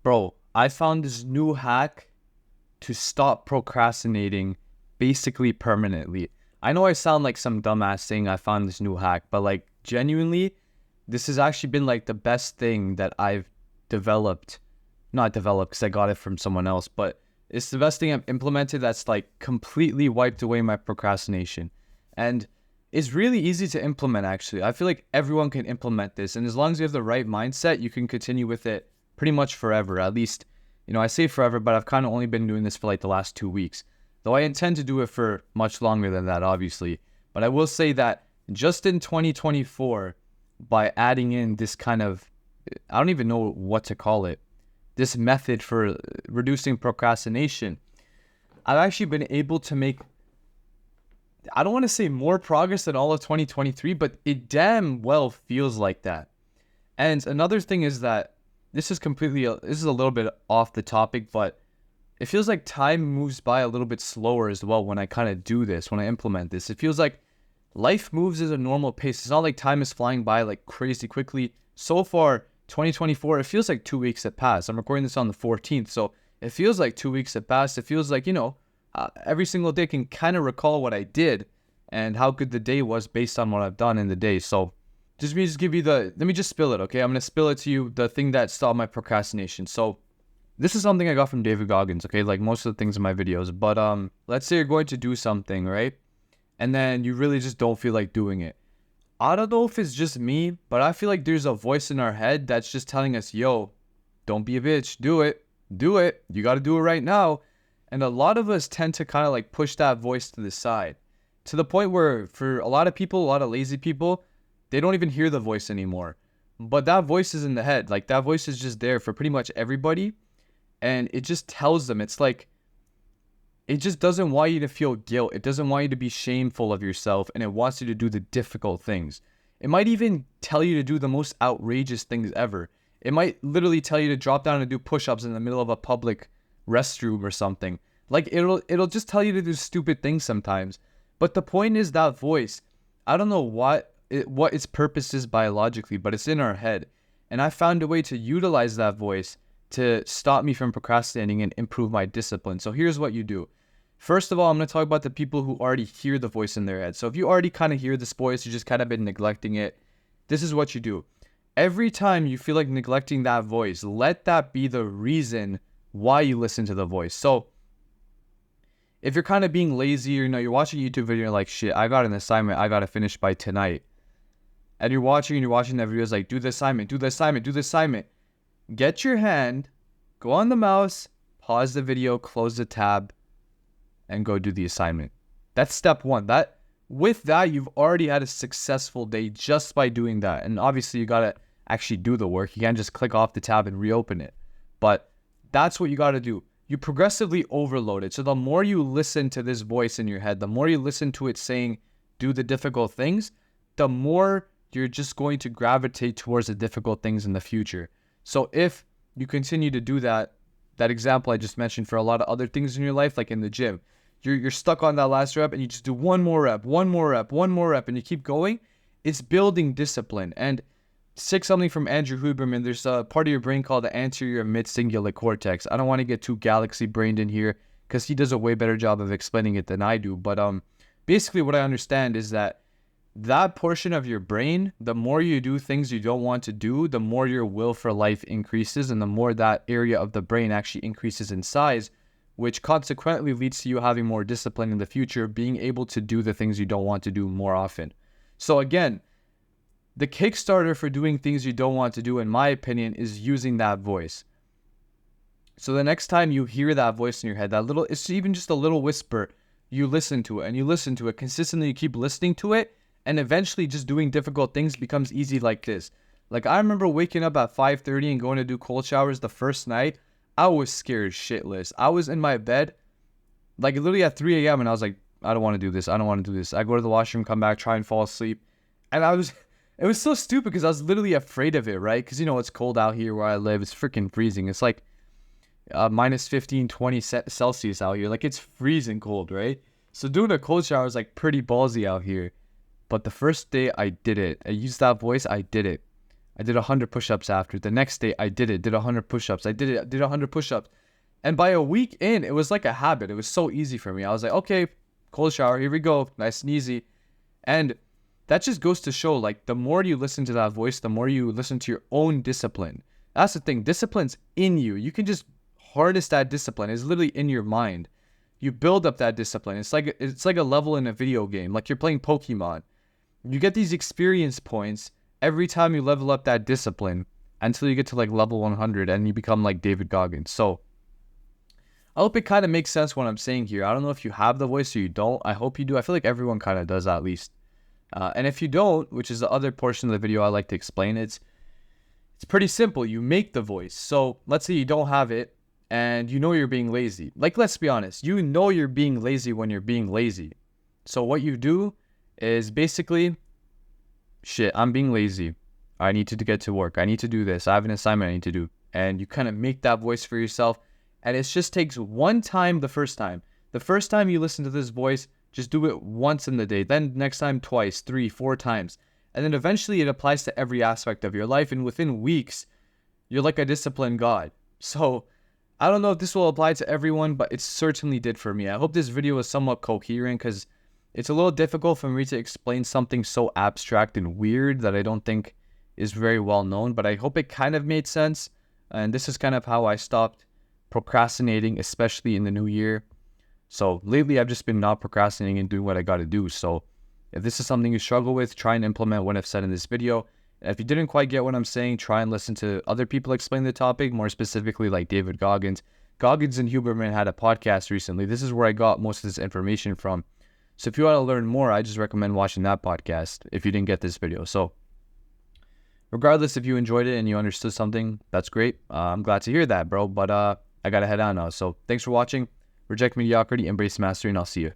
Bro, I found this new hack to stop procrastinating basically permanently. I know I sound like some dumbass saying I found this new hack, but like genuinely, this has actually been like the best thing that I've developed. Not developed because I got it from someone else, but it's the best thing I've implemented that's like completely wiped away my procrastination. And it's really easy to implement actually. I feel like everyone can implement this. And as long as you have the right mindset, you can continue with it pretty much forever. At least, I say forever, but I've kind of only been doing this for like the last 2 weeks. Though I intend to do it for much longer than that, obviously. But I will say that just in 2024, by adding in this kind of, I don't even know what to call it, this method for reducing procrastination, I've actually been able to make, I don't want to say more progress than all of 2023, but it damn well feels like that. And another thing is that this is a little bit off the topic, but it feels like time moves by a little bit slower as well when I kind of do this, when I implement this. It feels like life moves at a normal pace. It's not like time is flying by like crazy quickly. So far, 2024, it feels like 2 weeks have passed. I'm recording this on the 14th, so it feels like 2 weeks have passed. It feels like, every single day can kind of recall what I did and how good the day was based on what I've done in the day. So let me just spill it, okay? I'm going to spill it to you, the thing that stopped my procrastination. So this is something I got from David Goggins, okay? Like most of the things in my videos. But let's say you're going to do something, right? And then you really just don't feel like doing it. I don't know if it's just me, but I feel like there's a voice in our head that's just telling us, yo, don't be a bitch, do it. Do it. You got to do it right now. And a lot of us tend to kind of like push that voice to the side to the point where for a lot of people, a lot of lazy people, they don't even hear the voice anymore. But that voice is in the head. Like that voice is just there for pretty much everybody. And it just tells them, it's like, it just doesn't want you to feel guilt. It doesn't want you to be shameful of yourself. And it wants you to do the difficult things. It might even tell you to do the most outrageous things ever. It might literally tell you to drop down and do push-ups in the middle of a public restroom or something. Like it'll just tell you to do stupid things sometimes. But the point is that voice, I don't know what its purpose is biologically, but it's in our head. And I found a way to utilize that voice to stop me from procrastinating and improve my discipline. So here's what you do. First of all, I'm going to talk about the people who already hear the voice in their head. So if you already kind of hear this voice, you just kind of been neglecting it, this is what you do. Every time you feel like neglecting that voice, let that be the reason why you listen to the voice. So if you're kind of being lazy or you're watching a YouTube video and you're like, shit, I got an assignment I got to finish by tonight. And you're watching that video, is like, do the assignment, do the assignment, do the assignment. Get your hand, go on the mouse, pause the video, close the tab, and go do the assignment. That's step one. With that, you've already had a successful day just by doing that. And obviously, you got to actually do the work. You can't just click off the tab and reopen it. But that's what you got to do. You progressively overload it. So the more you listen to this voice in your head, the more you listen to it saying, do the difficult things, the more you're just going to gravitate towards the difficult things in the future. So if you continue to do that example I just mentioned for a lot of other things in your life, like in the gym, you're stuck on that last rep and you just do one more rep, and you keep going, it's building discipline. And to take something from Andrew Huberman, there's a part of your brain called the anterior mid-cingulate cortex. I don't want to get too galaxy-brained in here because he does a way better job of explaining it than I do. But basically what I understand is that portion of your brain, the more you do things you don't want to do, the more your will for life increases, and the more that area of the brain actually increases in size, which consequently leads to you having more discipline in the future, being able to do the things you don't want to do more often. So again, the Kickstarter for doing things you don't want to do, in my opinion, is using that voice. So the next time you hear that voice in your head, it's even just a little whisper, you listen to it and you listen to it consistently, you keep listening to it, and eventually just doing difficult things becomes easy like this. Like I remember waking up at 5:30 and going to do cold showers the first night. I was scared shitless. I was in my bed, like literally at 3 a.m. and I was like, I don't want to do this. I don't want to do this. I go to the washroom, come back, try and fall asleep. And it was so stupid because I was literally afraid of it, right? Because it's cold out here where I live. It's freaking freezing. It's like minus 15, 20 Celsius out here. Like it's freezing cold, right? So doing a cold shower is like pretty ballsy out here. But the first day I did it, I used that voice, I did it. I did 100 push-ups after. The next day, I did 100 push-ups. I did 100 push-ups. And by a week in, it was like a habit. It was so easy for me. I was like, okay, cold shower, here we go, nice and easy. And that just goes to show, like, the more you listen to that voice, the more you listen to your own discipline. That's the thing. Discipline's in you. You can just harness that discipline. It's literally in your mind. You build up that discipline. It's like a level in a video game, like you're playing Pokemon. You get these experience points every time you level up that discipline until you get to like level 100 and you become like David Goggins. So I hope it kind of makes sense what I'm saying here. I don't know if you have the voice or you don't. I hope you do. I feel like everyone kind of does at least. And if you don't, which is the other portion of the video I like to explain, it's pretty simple. You make the voice. So let's say you don't have it and you know you're being lazy. Like, let's be honest. You know you're being lazy when you're being lazy. So what you do is basically, shit, I'm being lazy. I need to get to work. I need to do this. I have an assignment I need to do. And you kind of make that voice for yourself. And it just takes one time the first time. The first time you listen to this voice, just do it once in the day. Then next time twice, 3, 4 times. And then eventually it applies to every aspect of your life. And within weeks, you're like a disciplined God. So I don't know if this will apply to everyone, but it certainly did for me. I hope this video was somewhat coherent because it's a little difficult for me to explain something so abstract and weird that I don't think is very well known. But I hope it kind of made sense. And this is kind of how I stopped procrastinating, especially in the new year. So lately I've just been not procrastinating and doing what I got to do. So if this is something you struggle with, try and implement what I've said in this video. And if you didn't quite get what I'm saying, try and listen to other people explain the topic, more specifically like David Goggins. Goggins and Huberman had a podcast recently. This is where I got most of this information from. So if you want to learn more, I just recommend watching that podcast if you didn't get this video. So regardless, if you enjoyed it and you understood something, that's great. I'm glad to hear that, bro. But I got to head out now. So thanks for watching. Reject mediocrity, embrace mastery, and I'll see you.